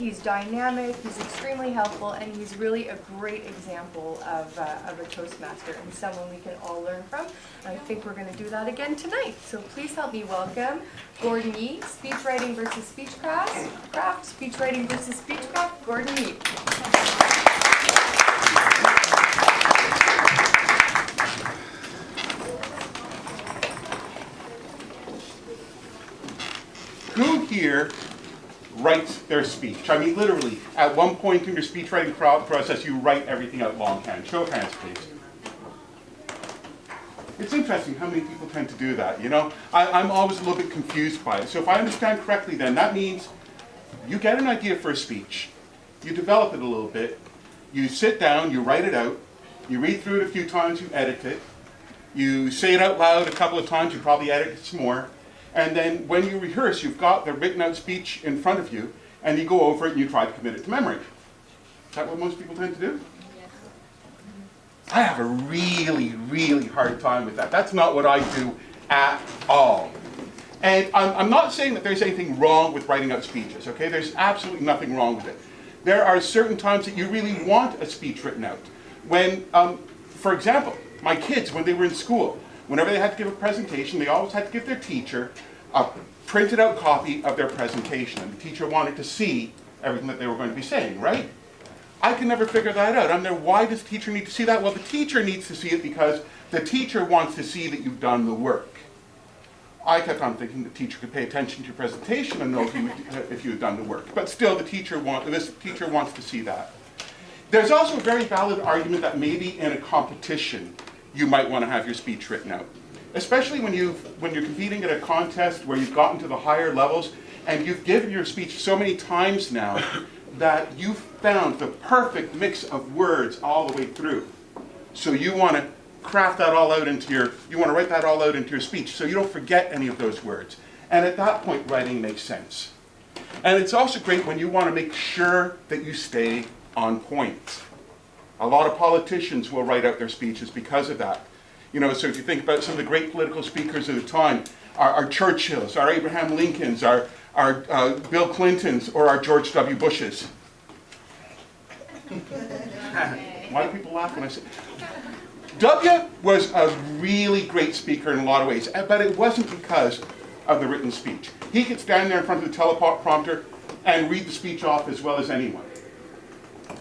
He's dynamic, he's extremely helpful, and he's really a great example of a Toastmaster and someone we can all learn from. And I think we're going to do that again tonight. So please help me welcome Gord, SpeechWriting versus SpeechCraft, SpeechWriting versus SpeechCraft, Gord. Who here writes their speech? I mean, literally, at one point in your speech writing process, you write everything out longhand. Show of hands, please. It's interesting how many people tend to do that, you know? I'm always a little bit confused by it. So if I understand correctly then, that means you get an idea for a speech, you develop it a little bit, you sit down, you write it out, you read through it a few times, you edit it, you say it out loud a couple of times, you probably edit it some more, and then when you rehearse, you've got the written out speech in front of you, and you go over it and you try to commit it to memory. Is that what most people tend to do? Yes. I have a really, really hard time with that. That's not what I do at all. And I'm not saying that there's anything wrong with writing out speeches, okay? There's absolutely nothing wrong with it. There are certain times that you really want a speech written out. When, for example, my kids, when they were in school, whenever they had to give a presentation, they always had to give their teacher a printed out copy of their presentation. And the teacher wanted to see everything that they were going to be saying, right? I can never figure that out. I'm there, why does the teacher need to see that? Well, the teacher needs to see it because the teacher wants to see that you've done the work. I kept on thinking the teacher could pay attention to your presentation and know if you had done the work. But still, this teacher wants to see that. There's also a very valid argument that maybe in a competition, you might want to have your speech written out. Especially when you're competing at a contest where you've gotten to the higher levels and you've given your speech so many times now that you've found the perfect mix of words all the way through. So you want to craft that all out you want to write that all out into your speech so you don't forget any of those words. And at that point, writing makes sense. And it's also great when you want to make sure that you stay on point. A lot of politicians will write out their speeches because of that. You know, so if you think about some of the great political speakers of the time, our Churchills, our Abraham Lincolns, our Bill Clintons, or our George W. Bushes. Why do people laugh when I say W was a really great speaker in a lot of ways, but it wasn't because of the written speech. He could stand there in front of the teleprompter and read the speech off as well as anyone.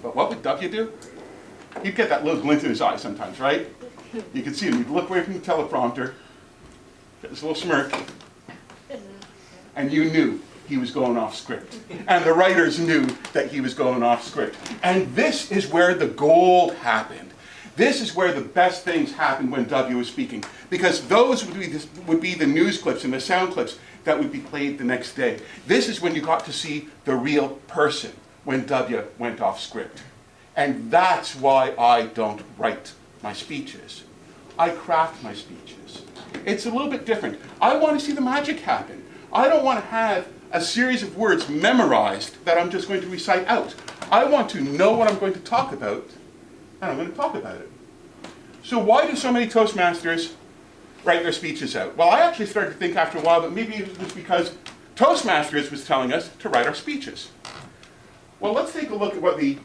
But what would W do? He'd get that little glint in his eye sometimes, right? You could see him. He'd look away from the teleprompter, get this little smirk, and you knew he was going off script. And the writers knew that he was going off script. And this is where the gold happened. This is where the best things happened when W was speaking. Because those would be the news clips and the sound clips that would be played the next day. This is when you got to see the real person when W went off script. And that's why I don't write my speeches. I craft my speeches. It's a little bit different. I want to see the magic happen. I don't want to have a series of words memorized that I'm just going to recite out. I want to know what I'm going to talk about, and I'm going to talk about it. So why do so many Toastmasters write their speeches out? Well, I actually started to think after a while that maybe it was because Toastmasters was telling us to write our speeches. Well, let's take a look at what the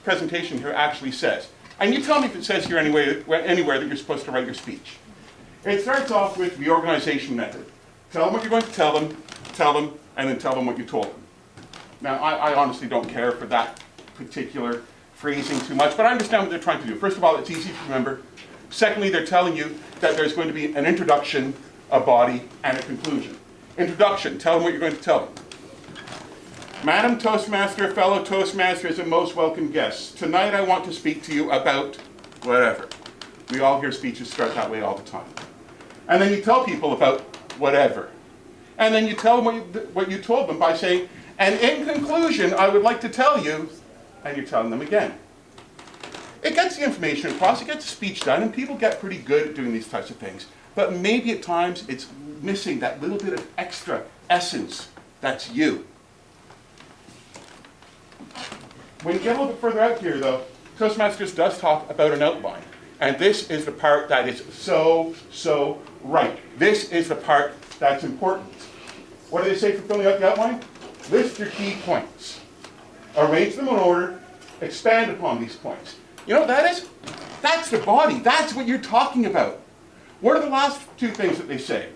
presentation here actually says. And you tell me if it says here anywhere that you're supposed to write your speech. It starts off with the organization method. Tell them what you're going to tell them, and then tell them what you told them. Now, I honestly don't care for that particular phrasing too much, but I understand what they're trying to do. First of all, it's easy to remember. Secondly, they're telling you that there's going to be an introduction, a body, and a conclusion. Introduction, tell them what you're going to tell them. Madam Toastmaster, fellow Toastmasters, and most welcome guests. Tonight I want to speak to you about whatever. We all hear speeches start that way all the time. And then you tell people about whatever. And then you tell them what you told them by saying, and in conclusion, I would like to tell you, and you're telling them again. It gets the information across, it gets the speech done, and people get pretty good at doing these types of things. But maybe at times it's missing that little bit of extra essence that's you. When you get a little bit further out here, though, Toastmasters does talk about an outline. And this is the part that is so right. This is the part that's important. What do they say for filling out the outline? List your key points. Arrange them in order. Expand upon these points. You know what that is? That's the body. That's what you're talking about. What are the last two things that they say?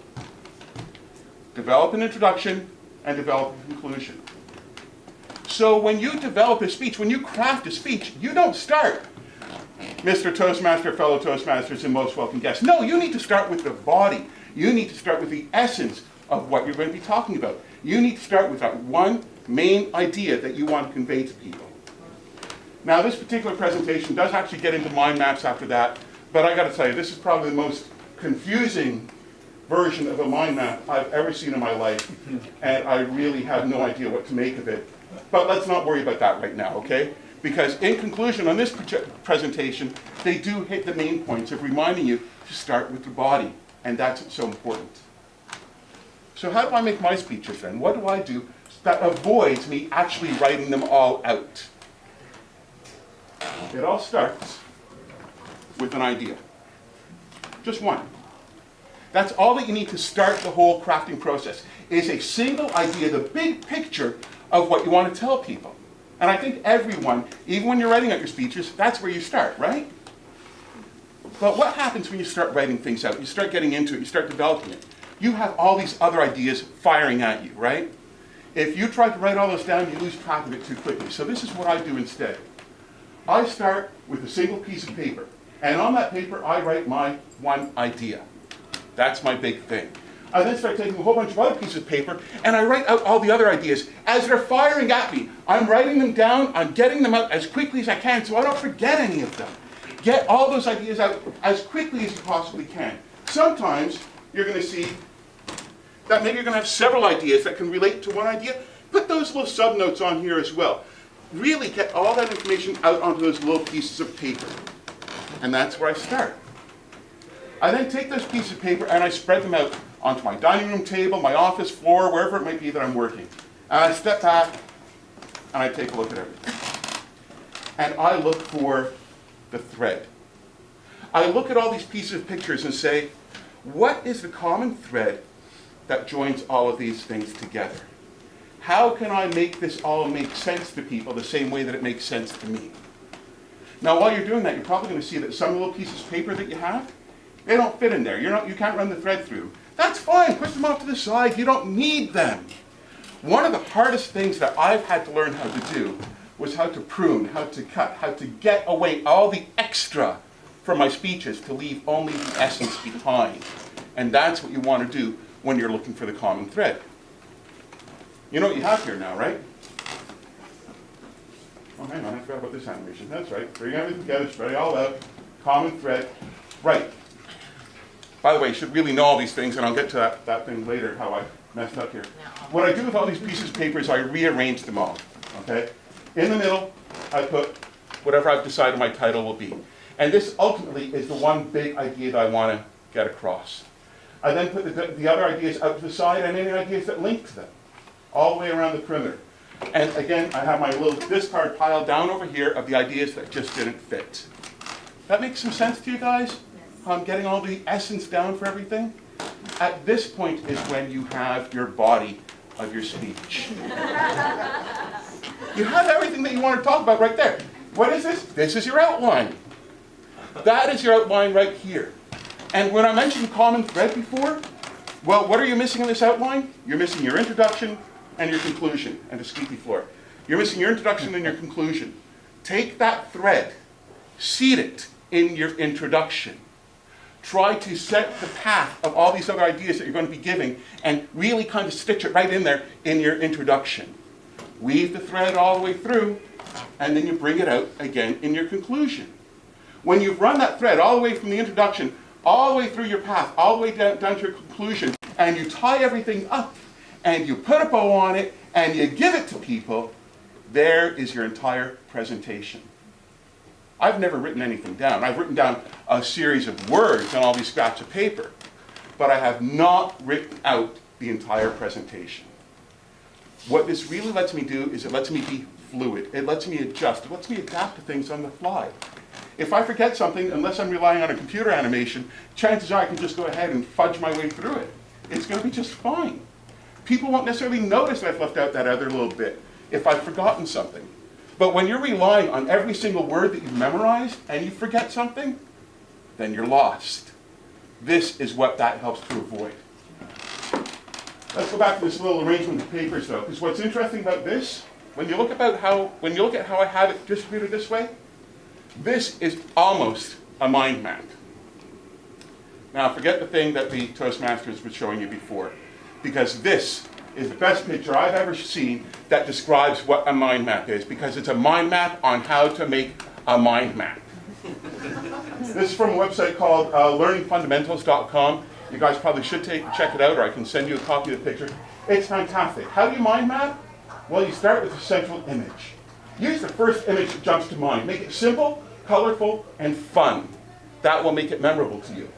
Develop an introduction and develop a conclusion. So when you develop a speech, when you craft a speech, you don't start, Mr. Toastmaster, fellow Toastmasters, and most welcome guests. No, you need to start with the body. You need to start with the essence of what you're going to be talking about. You need to start with that one main idea that you want to convey to people. Now, this particular presentation does actually get into mind maps after that, but I got to tell you, this is probably the most confusing version of a mind map I've ever seen in my life, and I really have no idea what to make of it. But let's not worry about that right now, okay? Because in conclusion, on this presentation, they do hit the main points of reminding you to start with the body, and that's what's so important. So how do I make my speeches then? What do I do that avoids me actually writing them all out? It all starts with an idea. Just one. That's all that you need to start the whole crafting process, is a single idea, the big picture of what you want to tell people. And I think everyone, even when you're writing out your speeches, that's where you start, right? But what happens when you start writing things out? You start getting into it, you start developing it. You have all these other ideas firing at you, right? If you try to write all those down, you lose track of it too quickly. So this is what I do instead. I start with a single piece of paper. And on that paper, I write my one idea. That's my big thing. I then start taking a whole bunch of other pieces of paper, and I write out all the other ideas. As they're firing at me, I'm writing them down, I'm getting them out as quickly as I can so I don't forget any of them. Get all those ideas out as quickly as you possibly can. Sometimes you're going to see that maybe you're going to have several ideas that can relate to one idea. Put those little subnotes on here as well. Really get all that information out onto those little pieces of paper. And that's where I start. I then take those pieces of paper and I spread them out onto my dining room table, my office floor, wherever it might be that I'm working. And I step back and I take a look at everything. And I look for the thread. I look at all these pieces of pictures and say, what is the common thread that joins all of these things together? How can I make this all make sense to people the same way that it makes sense to me? Now, while you're doing that, you're probably going to see that some little pieces of paper that you have, they don't fit in there. You can't run the thread through. That's fine. Push them off to the side. You don't need them. One of the hardest things that I've had to learn how to do was how to prune, how to cut, how to get away all the extra from my speeches to leave only the essence behind. And that's what you want to do when you're looking for the common thread. You know what you have here now, right? Oh, hang on, I forgot about this animation. That's right. Bring everything together, spread it all out. Common thread. Right. By the way, you should really know all these things, and I'll get to that thing later, how I messed up here. What I do with all these pieces of paper is I rearrange them all, okay? In the middle, I put whatever I've decided my title will be. And this ultimately is the one big idea that I want to get across. I then put the other ideas out to the side and any ideas that link to them, all the way around the perimeter. And again, I have my little discard pile down over here of the ideas that just didn't fit. That makes some sense to you guys? I'm getting all the essence down for everything. At this point is when you have your body of your speech. You have everything that you want to talk about right there. What is this? This is your outline. That is your outline right here. And when I mentioned common thread before, well, what are you missing in this outline? You're missing your introduction and your conclusion, and the squeaky floor. You're missing your introduction and your conclusion. Take that thread, seed it in your introduction. Try to set the path of all these other ideas that you're going to be giving and really kind of stitch it right in there in your introduction. Weave the thread all the way through, and then you bring it out again in your conclusion. When you've run that thread all the way from the introduction, all the way through your path, all the way down to your conclusion, and you tie everything up, and you put a bow on it, and you give it to people, there is your entire presentation. I've never written anything down. I've written down a series of words on all these scraps of paper, but I have not written out the entire presentation. What this really lets me do is it lets me be fluid. It lets me adjust. It lets me adapt to things on the fly. If I forget something, unless I'm relying on a computer animation, chances are I can just go ahead and fudge my way through it. It's going to be just fine. people won't necessarily notice that I've left out that other little bit if I've forgotten something. But when you're relying on every single word that you've memorized and you forget something, then you're lost. This is what that helps to avoid. Let's go back to this little arrangement of papers though, because what's interesting about this, when you look at how I have it distributed this way, this is almost a mind map. Now forget the thing that the Toastmasters was showing you before, because this is the best picture I've ever seen that describes what a mind map is, because it's a mind map on how to make a mind map. This is from a website called learningfundamentals.com. You guys probably should check it out, or I can send you a copy of the picture. It's fantastic. How do you mind map? Well, you start with a central image. Use the first image that jumps to mind. Make it simple, colorful, and fun. That will make it memorable to you.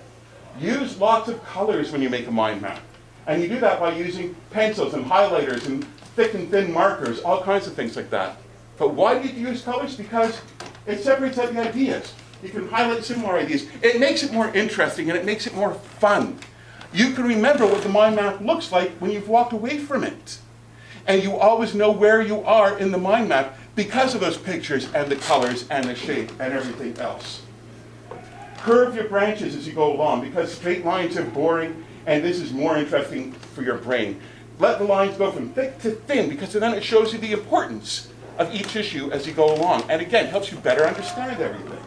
Use lots of colors when you make a mind map. And you do that by using pencils and highlighters and thick and thin markers, all kinds of things like that. But why do you use colors? Because it separates out the ideas. You can highlight similar ideas. It makes it more interesting and it makes it more fun. You can remember what the mind map looks like when you've walked away from it. And you always know where you are in the mind map because of those pictures and the colors and the shape and everything else. Curve your branches as you go along, because straight lines are boring and this is more interesting for your brain. Let the lines go from thick to thin, because then it shows you the importance of each issue as you go along. And again, helps you better understand everything.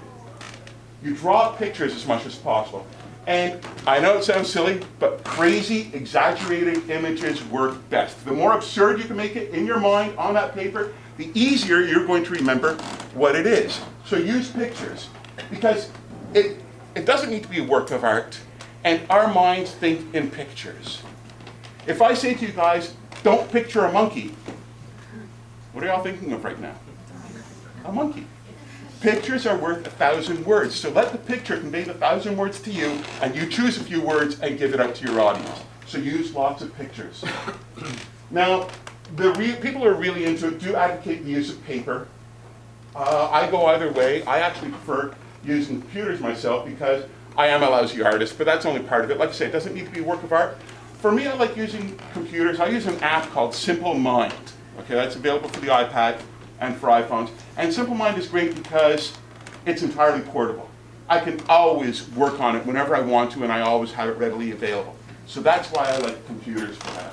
You draw pictures as much as possible. And I know it sounds silly, but crazy, exaggerated images work best. The more absurd you can make it in your mind on that paper, the easier you're going to remember what it is. So use pictures, because it doesn't need to be a work of art, and our minds think in pictures. If I say to you guys, don't picture a monkey, what are y'all thinking of right now? A monkey. Pictures are worth 1,000 words, so let the picture convey the 1,000 words to you, and you choose a few words and give it out to your audience. So use lots of pictures. Now, people who are really into it do advocate the use of paper. I go either way. I actually prefer using computers myself because I am a lousy artist, but that's only part of it. Like I say, it doesn't need to be a work of art. For me, I like using computers. I use an app called Simple Mind. Okay, that's available for the iPad and for iPhones. And Simple Mind is great because it's entirely portable. I can always work on it whenever I want to, and I always have it readily available. So that's why I like computers for that.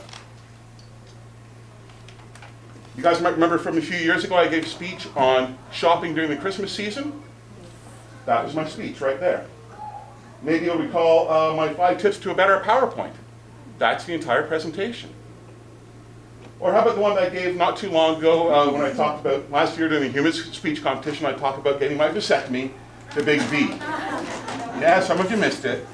You guys might remember from a few years ago, I gave a speech on shopping during the Christmas season. That was my speech right there. Maybe you'll recall my 5 tips to a better PowerPoint. That's the entire presentation. Or how about the one that I gave not too long ago when I talked about, last year during the human speech competition, I talked about getting my vasectomy, the big V. Yeah, some of you missed it.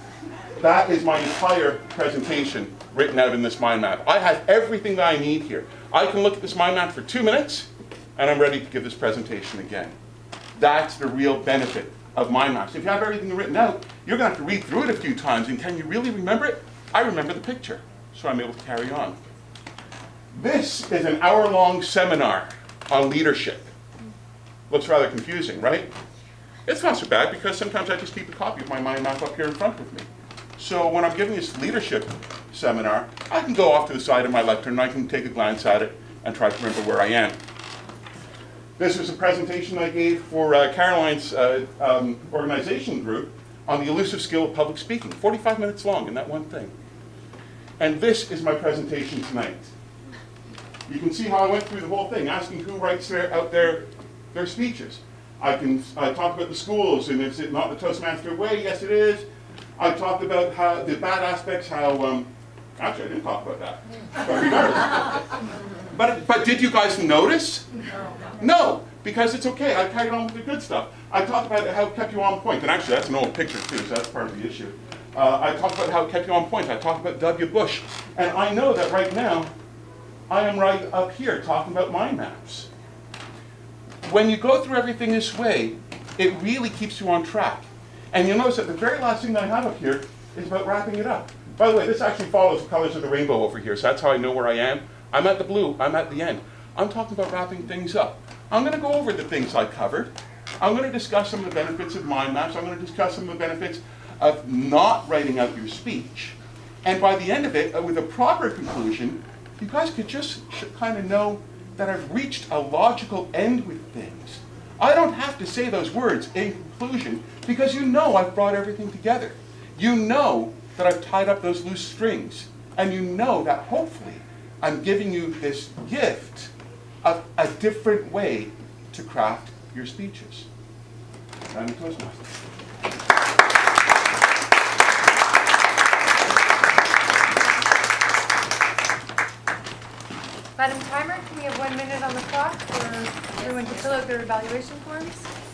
That is my entire presentation written out in this mind map. I have everything that I need here. I can look at this mind map for 2 minutes, and I'm ready to give this presentation again. That's the real benefit of mind maps. If you have everything written out, you're going to have to read through it a few times, and can you really remember it? I remember the picture, so I'm able to carry on. This is an hour-long seminar on leadership. Looks rather confusing, right? It's not so bad, because sometimes I just keep a copy of my mind map up here in front with me. So when I'm giving this leadership seminar, I can go off to the side of my lectern and I can take a glance at it and try to remember where I am. This was a presentation I gave for Caroline's organization group on the elusive skill of public speaking. 45 minutes long in that one thing. And this is my presentation tonight. You can see how I went through the whole thing, asking who writes out their speeches. I talk about the schools, and is it not the Toastmaster way? Yes, it is. I talked about how the bad aspects, how, actually I didn't talk about that. But did you guys notice? No, because it's okay. I carried on with the good stuff. I talked about how it kept you on point, and actually that's an old picture too, so that's part of the issue. I talked about how it kept you on point. I talked about W. Bush, and I know that right now, I am right up here talking about mind maps. When you go through everything this way, it really keeps you on track. And you'll notice that the very last thing that I have up here is about wrapping it up. By the way, this actually follows the colors of the rainbow over here, so that's how I know where I am. I'm at the blue, I'm at the end. I'm talking about wrapping things up. I'm going to go over the things I covered. I'm going to discuss some of the benefits of mind maps. I'm going to discuss some of the benefits of not writing out your speech. And by the end of it, with a proper conclusion, you guys could just kind of know that I've reached a logical end with things. I don't have to say those words in conclusion because you know I've brought everything together. You know that I've tied up those loose strings. And you know that hopefully I'm giving you this gift of a different way to craft your speeches. I'm your Toastmaster. Madam Timer, can we have 1 minute on the clock for everyone to fill out their evaluation forms?